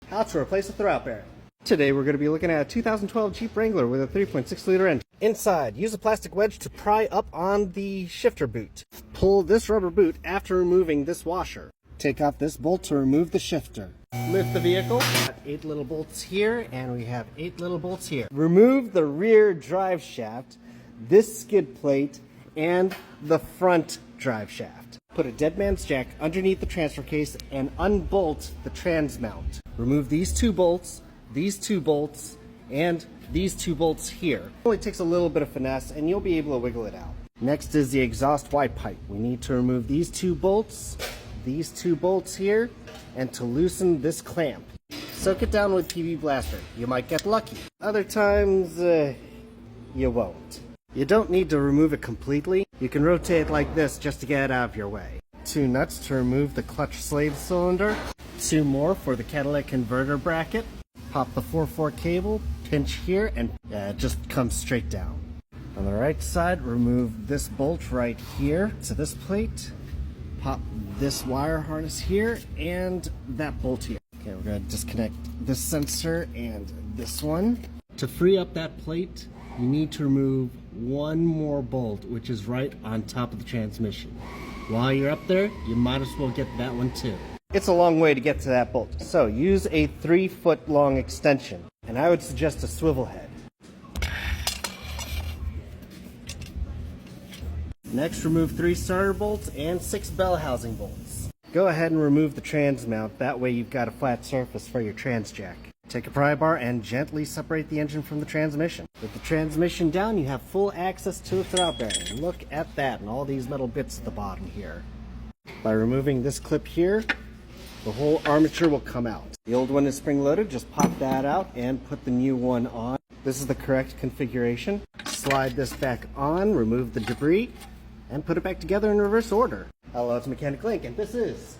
how to replace a throwout bearing. Today we're going to be looking at a 2012 Jeep Wrangler with a 3.6 liter engine. Inside, use a plastic wedge to pry up on the shifter boot. Pull this rubber boot after removing this washer. Take off this bolt to remove the shifter. Lift the vehicle. Got 8 little bolts here, and we have 8 little bolts here. Remove the rear drive shaft, this skid plate, and the front drive shaft. Put a dead man's jack underneath the transfer case and unbolt the trans mount. Remove these 2 bolts, and these 2 bolts here. It only takes a little bit of finesse and you'll be able to wiggle it out. Next is the exhaust Y pipe. We need to remove these 2 bolts here, and to loosen this clamp. Soak it down with PB Blaster. You might get lucky. Other times, you won't. You don't need to remove it completely. You can rotate it like this just to get it out of your way. 2 nuts to remove the clutch slave cylinder. 2 more for the catalytic converter bracket. Pop the 4/4 cable, pinch here, and it just comes straight down. On the right side, remove this bolt right here to this plate. Pop this wire harness here and that bolt here. Okay, we're going to disconnect this sensor and this one. To free up that plate, you need to remove 1 more bolt, which is right on top of the transmission. While you're up there, you might as well get that one too. It's a long way to get to that bolt, so use a 3-foot long extension, and I would suggest a swivel head. Next, remove 3 starter bolts and 6 bell housing bolts. Go ahead and remove the trans mount, that way you've got a flat surface for your trans jack. Take a pry bar and gently separate the engine from the transmission. With the transmission down, you have full access to the throwout bearing. Look at that, and all these metal bits at the bottom here. By removing this clip here, the whole armature will come out. The old one is spring-loaded, just pop that out and put the new one on. This is the correct configuration. Slide this back on, remove the debris, and put it back together in reverse order. Hello, it's Mechanic Link, and this is